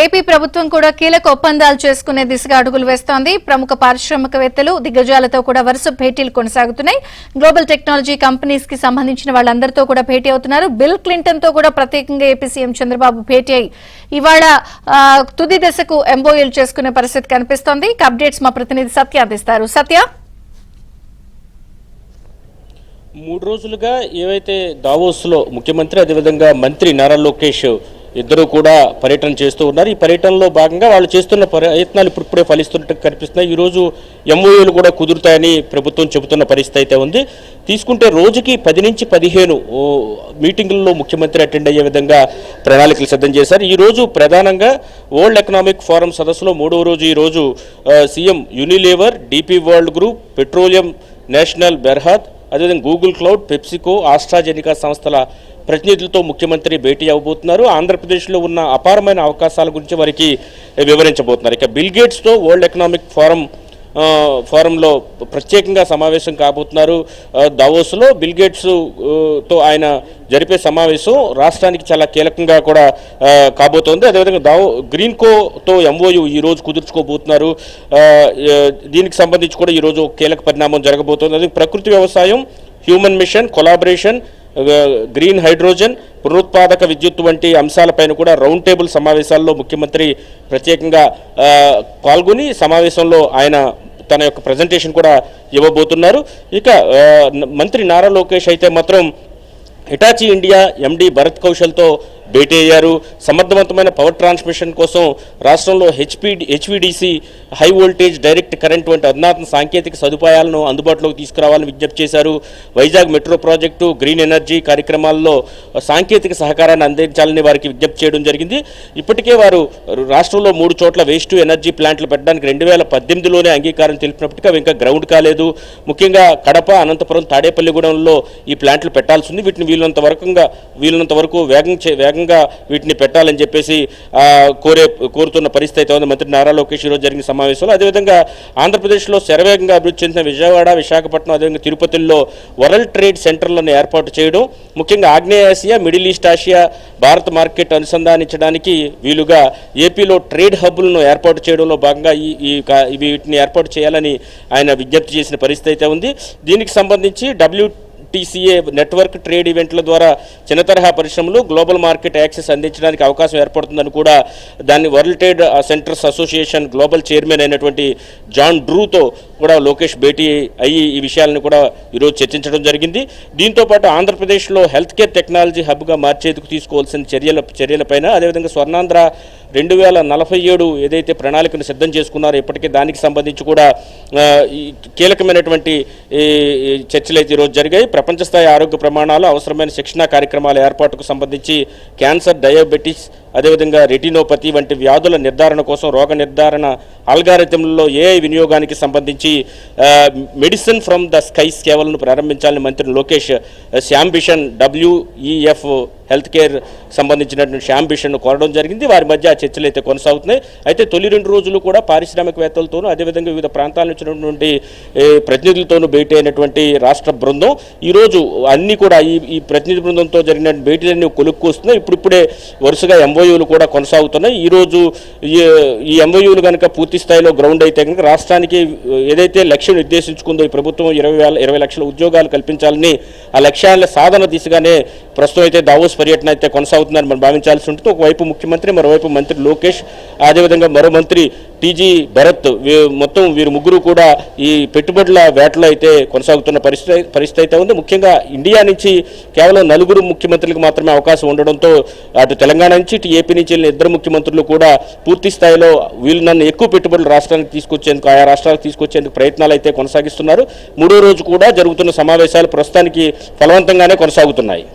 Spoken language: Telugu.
ఏపీ ప్రభుత్వం కూడా కీలక ఒప్పందాలు చేసుకునే దిశగా అడుగులు వేస్తోంది. ప్రముఖ పారిశ్రామికవేత్తలు దిగ్గజాలతో కూడా వరుస భేటీలు కొనసాగుతున్నాయి. గ్లోబల్ టెక్నాలజీ కంపెనీస్ కి సంబంధించిన వాళ్ళందరితో కూడా భేటీ అవుతున్నారు. బిల్ క్లింటన్ తో కూడా ప్రత్యేకంగా ఏపీ సీఎం చంద్రబాబు భేటీ అయి ఇవాళ తుది దశకు ఎంఓయూలు చేసుకునే పరిస్థితి కనిపిస్తోంది. అప్డేట్స్ మా ప్రతినిధి సత్య అందిస్తారు. సత్య, 3 రోజులుగా ఏవైతే దావోస్లో ముఖ్యమంత్రి అదేవిధంగా మంత్రి నారా లోకేష్ ఇద్దరు కూడా పర్యటన చేస్తూ ఉన్నారు. ఈ పర్యటనలో భాగంగా వాళ్ళు చేస్తున్న ప్రయత్నాలు ఇప్పుడే ఫలిస్తున్నట్టు కనిపిస్తున్నాయి. ఈరోజు ఎంఓయూలు కూడా కుదురుతాయని ప్రభుత్వం చెబుతున్న పరిస్థితి అయితే ఉంది. తీసుకుంటే రోజుకి 10 నుంచి 15 మీటింగుల్లో ముఖ్యమంత్రి అటెండ్ అయ్యే విధంగా ప్రణాళికలు సిద్ధం చేశారు. ఈరోజు ప్రధానంగా వరల్డ్ ఎకనామిక్ ఫోరం సదస్సులో 3వ రోజు ఈరోజు CM Unilever, DP World group, petroleum national Berhad, అదేవిధంగా గూగుల్ క్లౌడ్, పెప్సికో, ఆస్ట్రాజెనికా సంస్థల ప్రతినిధులతో ముఖ్యమంత్రి భేటీ అవ్వబోతున్నారు. ఆంధ్రప్రదేశ్లో ఉన్న అపారమైన అవకాశాల గురించి వారికి వివరించబోతున్నారు. ఇక బిల్ గేట్స్తో వరల్డ్ ఎకనామిక్ ఫోరంలో ప్రత్యేకంగా సమావేశం కాబోతున్నారు. దావోస్లో బిల్ గేట్స్తో ఆయన జరిపే సమావేశం రాష్ట్రానికి చాలా కీలకంగా కూడా కాబోతోంది. అదేవిధంగా గ్రీన్కోతో ఎంఓయూ ఈరోజు కుదుర్చుకోబోతున్నారు. దీనికి సంబంధించి కూడా ఈరోజు కీలక పరిణామం జరగబోతోంది. అది ప్రకృతి వ్యవసాయం, human mission, collaboration, green hydrogen, పునరుత్పాదక విద్యుత్ వంటి అంశాలపైన కూడా రౌండ్ టేబుల్ సమావేశాల్లో ముఖ్యమంత్రి ప్రత్యేకంగా పాల్గొని సమావేశంలో ఆయన తన యొక్క ప్రజెంటేషన్ కూడా ఇవ్వబోతున్నారు. ఇక మంత్రి నారా లోకేష్ అయితే మాత్రం హిటాచీ ఇండియా ఎండి భరత్ కౌశల్తో భేటీ అయ్యారు. సమర్థవంతమైన పవర్ ట్రాన్స్మిషన్ కోసం రాష్ట్రంలో HVDC, high voltage direct current వంటి అధునాతన సాంకేతిక సదుపాయాలను అందుబాటులోకి తీసుకురావాలని విజ్ఞప్తి చేశారు. Vizag metro project, green energy కార్యక్రమాల్లో సాంకేతిక సహకారాన్ని అందించాలని వారికి విజ్ఞప్తి చేయడం జరిగింది. ఇప్పటికే వారు రాష్ట్రంలో 3 చోట్ల వేస్ట్ టు ఎనర్జీ ప్లాంట్లు పెట్టడానికి 2018లోనే అంగీకారం తెలిపినప్పటికీ అవి ఇంకా గ్రౌండ్ కాలేదు. ముఖ్యంగా కడప, అనంతపురం, తాడేపల్లిగూడెంలో ఈ ప్లాంట్లు పెట్టాల్సి ఉంది. వీటిని వీలున్నంత వరకు వేగంగా వీటిని పెట్టాలని చెప్పేసి కోరుతున్న పరిస్థితి ఉంది మంత్రి నారా లోకేష్ ఈరోజు జరిగిన సమావేశంలో. అదేవిధంగా ఆంధ్రప్రదేశ్లో శరవేగంగా అభివృద్ధి చెందిన విజయవాడ, విశాఖపట్నం, అదేవిధంగా తిరుపతిలో వరల్డ్ ట్రేడ్ సెంటర్లను ఏర్పాటు చేయడం, ముఖ్యంగా ఆగ్నేయాసియా, మిడిల్ ఈస్ట్ ఆసియా భారత మార్కెట్ అనుసంధానించడానికి వీలుగా ఏపీలో ట్రేడ్ హబ్బులను ఏర్పాటు చేయడంలో భాగంగా వీటిని ఏర్పాటు చేయాలని ఆయన విజ్ఞప్తి చేసిన పరిస్థితి అయితే ఉంది. దీనికి సంబంధించి WTCA నెట్వర్క్ ట్రేడ్ ఈవెంట్ల ద్వారా చిన్న తరహా పరిశ్రమలు గ్లోబల్ మార్కెట్ యాక్సెస్ అందించడానికి అవకాశం ఏర్పడుతుందని కూడా దాన్ని world trade centres association global chairman అయినటువంటి జాన్ డ్రూతో కూడా లోకేష్ భేటీ అయ్యి ఈ విషయాలను కూడా ఈరోజు చర్చించడం జరిగింది. దీంతోపాటు ఆంధ్రప్రదేశ్లో హెల్త్ కేర్ టెక్నాలజీ హబ్గా మార్చేందుకు తీసుకోవాల్సిన చర్యలపైన, అదేవిధంగా స్వర్ణాంధ్ర 2047 ఏదైతే ప్రణాళికను సిద్ధం చేసుకున్నారో ఇప్పటికే దానికి సంబంధించి కూడా కీలకమైనటువంటి చర్చలు అయితే ఈరోజు జరిగాయి. ప్రపంచ స్థాయి ఆరోగ్య ప్రమాణాలు, అవసరమైన శిక్షణా కార్యక్రమాల ఏర్పాటుకు సంబంధించి క్యాన్సర్, డయాబెటిస్, అదేవిధంగా రెటినోపతి వంటి వ్యాధుల నిర్ధారణ కోసం రోగ నిర్ధారణ ఆల్గారిథంలలో ఏఐ వినియోగానికి సంబంధించి మెడిసిన్ ఫ్రమ్ ద స్కైస్ సేవలను ప్రారంభించాలని మంత్రి లోకేష్ శ్యాంబిషన్ WEF హెల్త్ కేర్ సంబంధించినటువంటి శ్యాంబిషన్ను కోరడం జరిగింది. వారి మధ్య చర్చలు అయితే కొనసాగుతున్నాయి. అయితే తొలి 2 రోజులు కూడా పారిశ్రామికవేత్తలతోనూ అదేవిధంగా వివిధ ప్రాంతాల నుంచి ఉన్నటువంటి ప్రతినిధులతోనూ భేటీ అయినటువంటి రాష్ట్ర బృందం ఈరోజు అన్నీ కూడా ఈ ప్రతినిధి బృందంతో జరిగిన భేటీలన్నీ కొలుక్కొస్తున్నాయి. ఇప్పుడిప్పుడే వరుసగా ఎంఓయూలు కూడా కొనసాగుతున్నాయి. ఈరోజు ఈ ఎంఓయూలు కనుక పూర్తి స్థాయిలో గ్రౌండ్ అయితే కనుక రాష్ట్రానికి ఏదైతే లక్ష్యం నిర్దేశించుకుందో ఈ ప్రభుత్వం 20 లక్షల ఉద్యోగాలు కల్పించాలని ఆ లక్ష్యాల సాధన దిశగానే ప్రస్తుతం అయితే దావోస్ పర్యటన అయితే కొనసాగుతుందని మనం భావించాల్సి ఉంటుంది. ఒకవైపు ముఖ్యమంత్రి, మరోవైపు మంత్రి లోకేష్, అదేవిధంగా మరో మంత్రి టీజీ భరత్, మొత్తం వీరు ముగ్గురు కూడా ఈ పెట్టుబడుల వేటలో అయితే కొనసాగుతున్న పరిస్థితి అయితే ఉంది. ముఖ్యంగా ఇండియా నుంచి కేవలం 4 ముఖ్యమంత్రులకు మాత్రమే అవకాశం ఉండడంతో అటు తెలంగాణ నుంచి ఇటు ఏపీ నుంచి వెళ్ళిన 2 ముఖ్యమంత్రులు కూడా పూర్తి స్థాయిలో వీళ్ళను ఎక్కువ పెట్టుబడులు రాష్ట్రానికి తీసుకొచ్చేందుకు, ఆయా రాష్ట్రాలకు తీసుకొచ్చేందుకు ప్రయత్నాలు అయితే కొనసాగిస్తున్నారు. 3వ రోజు కూడా జరుగుతున్న సమావేశాలు ప్రస్తుతానికి ఫలవంతంగానే కొనసాగుతున్నాయి.